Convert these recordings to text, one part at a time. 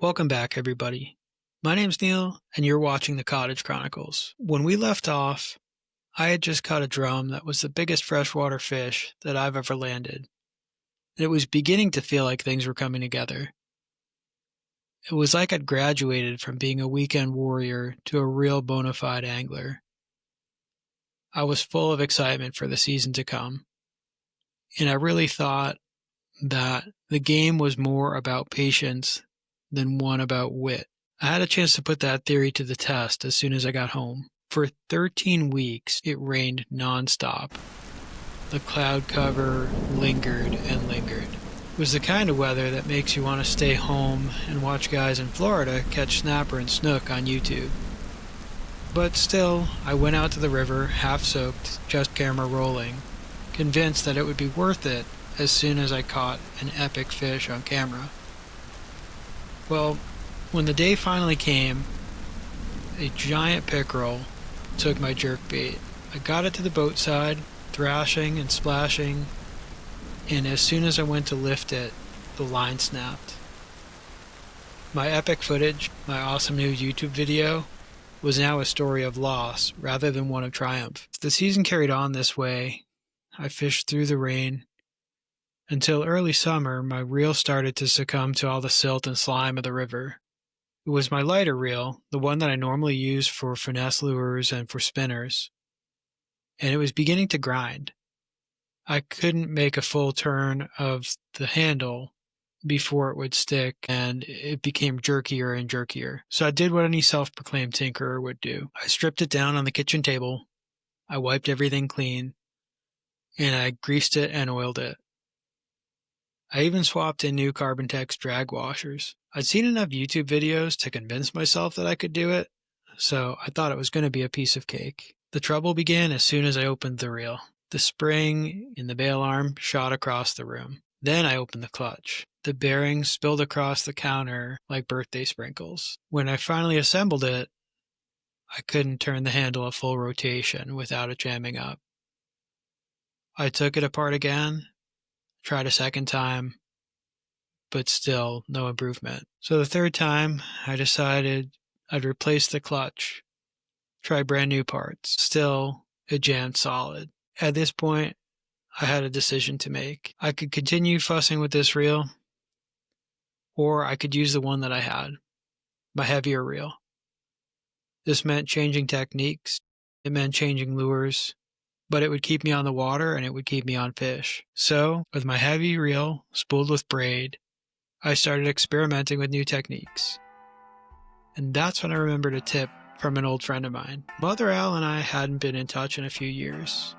Welcome back, everybody. My name's Neil, and you're watching the Cottage Chronicles. When we left off, I had just caught a drum that was the biggest freshwater fish that I've ever landed, and it was beginning to feel like things were coming together. It was like I'd graduated from being a weekend warrior to a real bona fide angler. I was full of excitement for the season to come, and I really thought that the game was more about patience than one about wit. I had a chance to put that theory to the test as soon as I got home. For 13 weeks, it rained nonstop. The cloud cover lingered and lingered. It was the kind of weather that makes you want to stay home and watch guys in Florida catch snapper and snook on YouTube. But still, I went out to the river, half soaked, just camera rolling, convinced that it would be worth it as soon as I caught an epic fish on camera. Well, when the day finally came, a giant pickerel took my jerkbait. I got it to the boat side, thrashing and splashing, and as soon as I went to lift it, the line snapped. My epic footage, my awesome new YouTube video, was now a story of loss rather than one of triumph. The season carried on this way. I fished through the rain. Until early summer, my reel started to succumb to all the silt and slime of the river. It was my lighter reel, the one that I normally use for finesse lures and for spinners, and it was beginning to grind. I couldn't make a full turn of the handle before it would stick, and it became jerkier and jerkier. So I did what any self-proclaimed tinkerer would do. I stripped it down on the kitchen table, I wiped everything clean, and I greased it and oiled it. I even swapped in new Carbon-Tex drag washers. I'd seen enough YouTube videos to convince myself that I could do it, so I thought it was going to be a piece of cake. The trouble began as soon as I opened the reel. The spring in the bail arm shot across the room. Then I opened the clutch. The bearings spilled across the counter like birthday sprinkles. When I finally assembled it, I couldn't turn the handle a full rotation without it jamming up. I took it apart again, tried a second time, but still no improvement. So the third time, I decided I'd replace the clutch, try brand new parts. Still, it jammed solid. At this point, I had a decision to make. I could continue fussing with this reel, or I could use the one that I had, my heavier reel. This meant changing techniques, it meant changing lures, but it would keep me on the water and it would keep me on fish. So, with my heavy reel spooled with braid, I started experimenting with new techniques. And that's when I remembered a tip from an old friend of mine. Mother Al and I hadn't been in touch in a few years.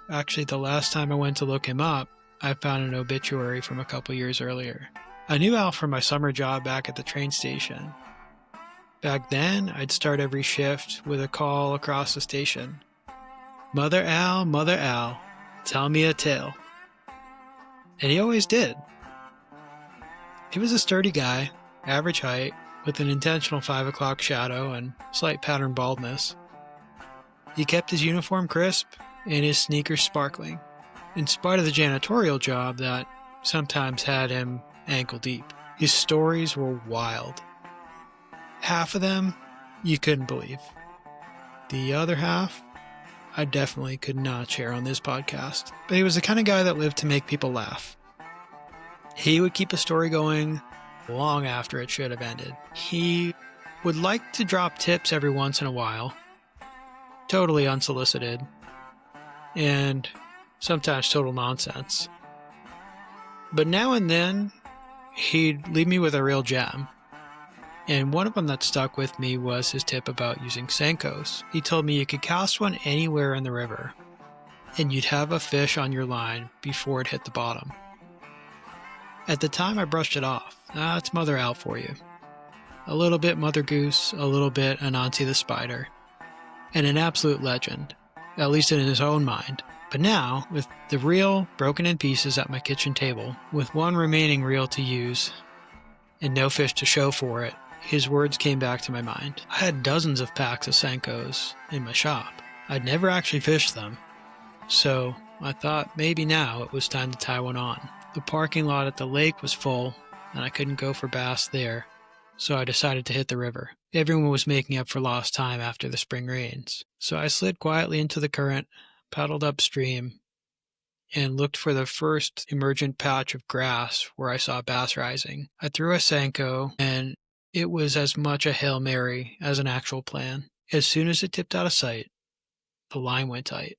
Actually, the last time I went to look him up, I found an obituary from a couple years earlier. I knew Al from my summer job back at the train station. Back then, I'd start every shift with a call across the station. Mother Al, tell me a tale. And he always did. He was a sturdy guy, average height, with an intentional 5 o'clock shadow and slight pattern baldness. He kept his uniform crisp and his sneakers sparkling, in spite of the janitorial job that sometimes had him ankle deep. His stories were wild. Half of them you couldn't believe. The other half I definitely could not share on this podcast. But he was the kind of guy that lived to make people laugh. He would keep a story going long after it should have ended. He would like to drop tips every once in a while, totally unsolicited, and sometimes total nonsense. But now and then, he'd leave me with a real gem. And one of them that stuck with me was his tip about using Senkos. He told me you could cast one anywhere in the river, and you'd have a fish on your line before it hit the bottom. At the time, I brushed it off. It's Mother Al for you. A little bit Mother Goose, a little bit Anansi the Spider, and an absolute legend, at least in his own mind. But now, with the reel broken in pieces at my kitchen table, with one remaining reel to use, and no fish to show for it, his words came back to my mind. I had dozens of packs of Senkos in my shop. I'd never actually fished them, so I thought maybe now it was time to tie one on. The parking lot at the lake was full, and I couldn't go for bass there, so I decided to hit the river. Everyone was making up for lost time after the spring rains, so I slid quietly into the current, paddled upstream, and looked for the first emergent patch of grass where I saw bass rising. I threw a Senko, and it was as much a Hail Mary as an actual plan. As soon as it tipped out of sight, the line went tight.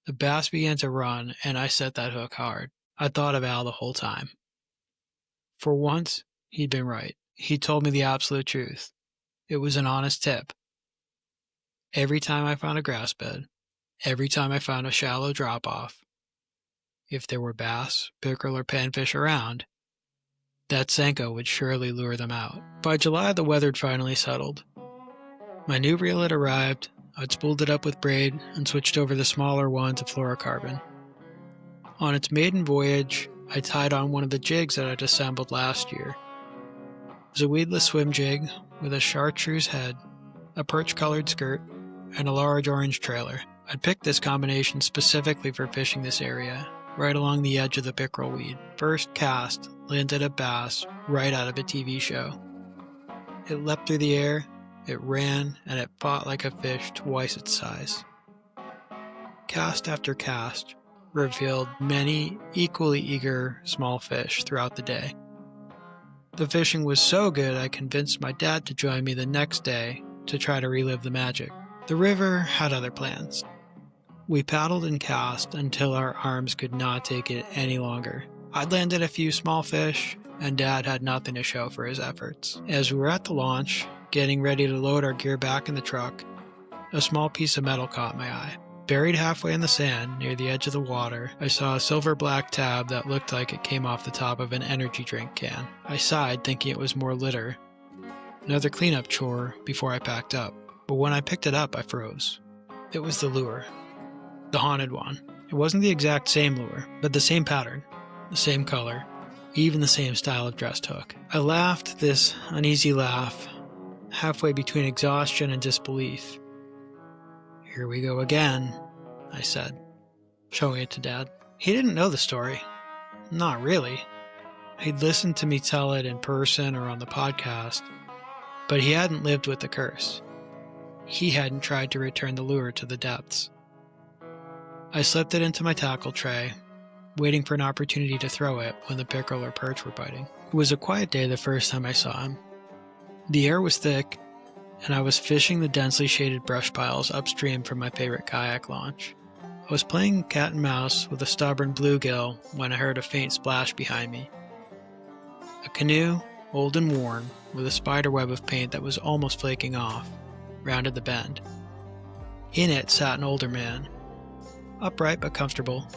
The bass began to run, and I set that hook hard. I thought of Al the whole time. For once, he'd been right. He told me the absolute truth. It was an honest tip. Every time I found a grass bed, every time I found a shallow drop-off, if there were bass, pickerel, or panfish around, that Senko would surely lure them out. By July, the weather had finally settled. My new reel had arrived. I'd spooled it up with braid and switched over the smaller one to fluorocarbon. On its maiden voyage, I tied on one of the jigs that I'd assembled last year. It was a weedless swim jig with a chartreuse head, a perch-colored skirt, and a large orange trailer. I'd picked this combination specifically for fishing this area, right along the edge of the pickerel weed. First cast landed a bass right out of a TV show. It leapt through the air, it ran, and it fought like a fish twice its size. Cast after cast revealed many equally eager small fish throughout the day. The fishing was so good I convinced my dad to join me the next day to try to relive the magic. The river had other plans. We paddled and cast until our arms could not take it any longer. I'd landed a few small fish, and Dad had nothing to show for his efforts. As we were at the launch, getting ready to load our gear back in the truck, a small piece of metal caught my eye. Buried halfway in the sand near the edge of the water, I saw a silver-black tab that looked like it came off the top of an energy drink can. I sighed, thinking it was more litter, another cleanup chore before I packed up. But when I picked it up, I froze. It was the lure. The haunted one. It wasn't the exact same lure, but the same pattern, the same color, even the same style of dressed hook. I laughed this uneasy laugh, halfway between exhaustion and disbelief. "Here we go again," I said, showing it to Dad. He didn't know the story. Not really. He'd listened to me tell it in person or on the podcast, but he hadn't lived with the curse. He hadn't tried to return the lure to the depths. I slipped it into my tackle tray, waiting for an opportunity to throw it when the pickerel or perch were biting. It was a quiet day the first time I saw him. The air was thick, and I was fishing the densely shaded brush piles upstream from my favorite kayak launch. I was playing cat and mouse with a stubborn bluegill when I heard a faint splash behind me. A canoe, old and worn, with a spider web of paint that was almost flaking off, rounded the bend. In it sat an older man, upright but comfortable,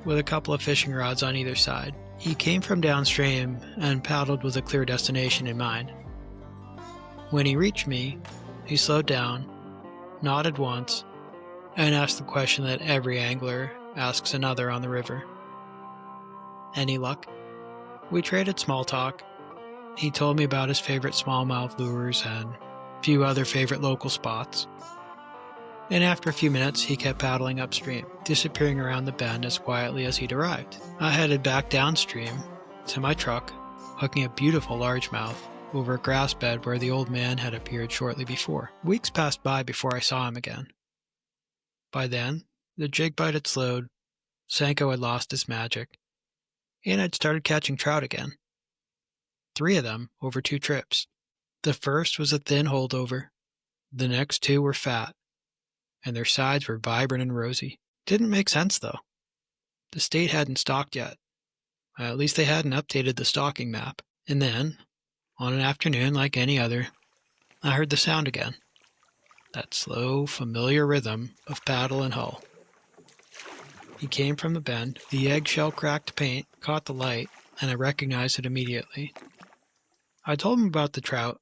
with a couple of fishing rods on either side. He came from downstream and paddled with a clear destination in mind. When he reached me, he slowed down, nodded once, and asked the question that every angler asks another on the river. "Any luck?" We traded small talk. He told me about his favorite smallmouth lures and a few other favorite local spots. And after a few minutes, he kept paddling upstream, disappearing around the bend as quietly as he'd arrived. I headed back downstream to my truck, hooking a beautiful largemouth over a grass bed where the old man had appeared shortly before. Weeks passed by before I saw him again. By then, the jig bite had slowed, Senko had lost its magic, and I'd started catching trout again. 3 of them over 2 trips. The first was a thin holdover. The next 2 were fat, and their sides were vibrant and rosy. Didn't make sense, though. The state hadn't stocked yet. At least they hadn't updated the stocking map. And then, on an afternoon like any other, I heard the sound again. That slow, familiar rhythm of paddle and hull. He came from the bend. The eggshell-cracked paint caught the light, and I recognized it immediately. I told him about the trout.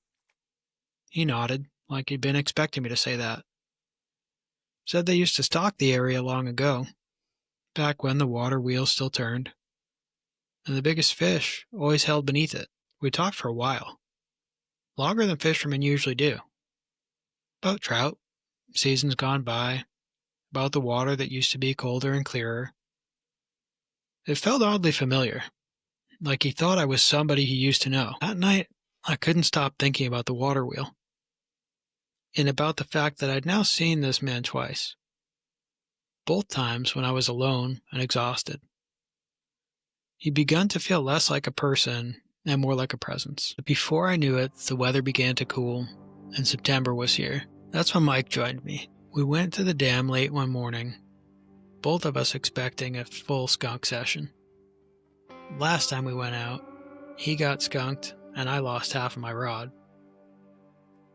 He nodded, like he'd been expecting me to say that. Said they used to stock the area long ago, back when the water wheel still turned, and the biggest fish always held beneath it. We talked for a while, longer than fishermen usually do. About trout, seasons gone by, about the water that used to be colder and clearer. It felt oddly familiar, like he thought I was somebody he used to know. That night, I couldn't stop thinking about the water wheel, and about the fact that I'd now seen this man twice, both times when I was alone and exhausted. He'd begun to feel less like a person and more like a presence. But before I knew it, the weather began to cool, and September was here. That's when Mike joined me. We went to the dam late one morning, both of us expecting a full skunk session. Last time we went out, he got skunked and I lost half of my rod.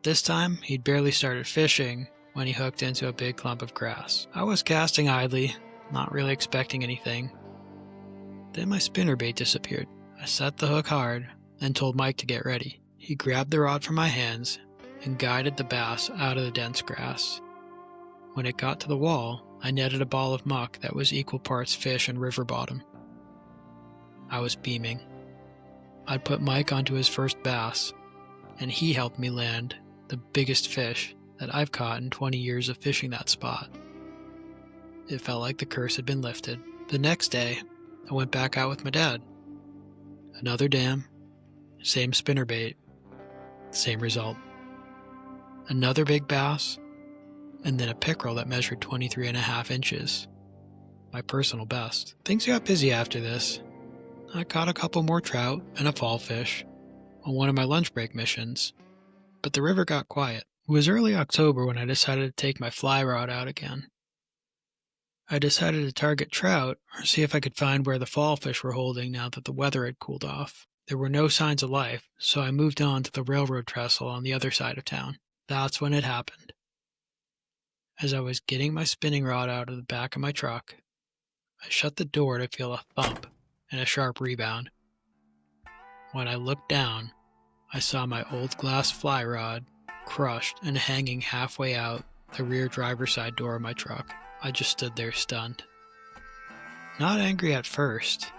This time, he'd barely started fishing when he hooked into a big clump of grass. I was casting idly, not really expecting anything. Then my spinnerbait disappeared. I set the hook hard and told Mike to get ready. He grabbed the rod from my hands and guided the bass out of the dense grass. When it got to the wall, I netted a ball of muck that was equal parts fish and river bottom. I was beaming. I'd put Mike onto his first bass, and he helped me land the biggest fish that I've caught in 20 years of fishing that spot. It felt like the curse had been lifted. The next day, I went back out with my dad. Another dam, same spinnerbait, same result. Another big bass, and then a pickerel that measured 23.5 inches. My personal best. Things got busy after this. I caught a couple more trout and a fall fish on one of my lunch break missions, but the river got quiet. It was early October when I decided to take my fly rod out again. I decided to target trout or see if I could find where the fall fish were holding now that the weather had cooled off. There were no signs of life, so I moved on to the railroad trestle on the other side of town. That's when it happened. As I was getting my spinning rod out of the back of my truck, I shut the door to feel a thump and a sharp rebound. When I looked down, I saw my old glass fly rod crushed and hanging halfway out the rear driver's side door of my truck. I just stood there stunned. Not angry at first,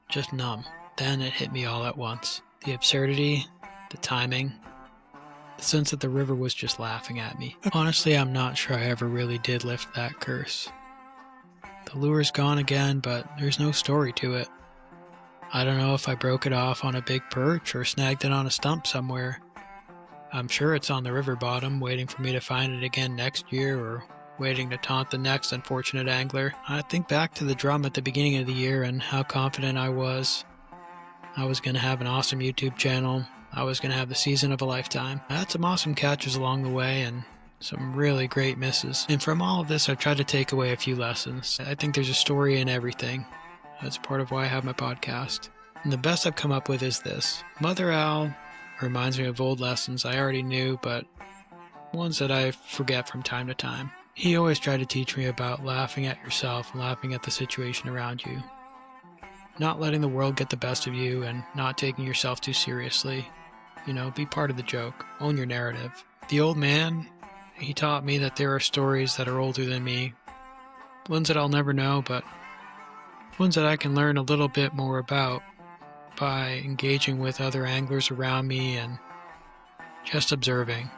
just numb. Then it hit me all at once. The absurdity, the timing, the sense that the river was just laughing at me. Honestly, I'm not sure I ever really did lift that curse. The lure's gone again, but there's no story to it. I don't know if I broke it off on a big perch or snagged it on a stump somewhere. I'm sure it's on the river bottom, waiting for me to find it again next year or waiting to taunt the next unfortunate angler. I think back to the drum at the beginning of the year and how confident I was going to have an awesome YouTube channel. I was going to have the season of a lifetime. I had some awesome catches along the way and some really great misses. And from all of this, I've tried to take away a few lessons. I think there's a story in everything. That's part of why I have my podcast. And the best I've come up with is this. Mother Owl reminds me of old lessons I already knew, but ones that I forget from time to time. He always tried to teach me about laughing at yourself and laughing at the situation around you. Not letting the world get the best of you and not taking yourself too seriously. Be part of the joke. Own your narrative. The old man, he taught me that there are stories that are older than me. Ones that I'll never know, but ones that I can learn a little bit more about by engaging with other anglers around me and just observing,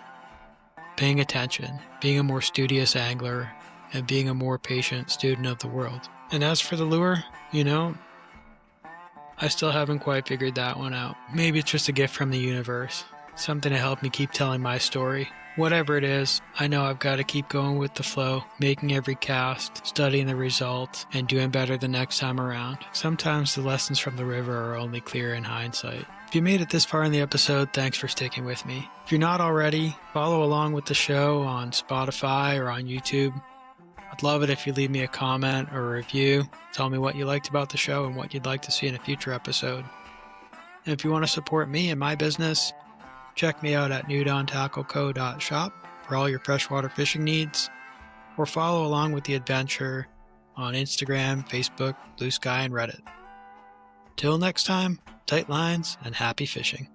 paying attention, being a more studious angler, and being a more patient student of the world. And as for the lure, I still haven't quite figured that one out. Maybe it's just a gift from the universe, something to help me keep telling my story. Whatever it is, I know I've got to keep going with the flow, making every cast, studying the result, and doing better the next time around. Sometimes the lessons from the river are only clear in hindsight. If you made it this far in the episode, thanks for sticking with me. If you're not already, follow along with the show on Spotify or on YouTube. I'd love it if you leave me a comment or a review. Tell me what you liked about the show and what you'd like to see in a future episode. And if you want to support me and my business, check me out at newdawntackleco.shop for all your freshwater fishing needs, or follow along with the adventure on Instagram, Facebook, Blue Sky, and Reddit. Till next time, tight lines and happy fishing.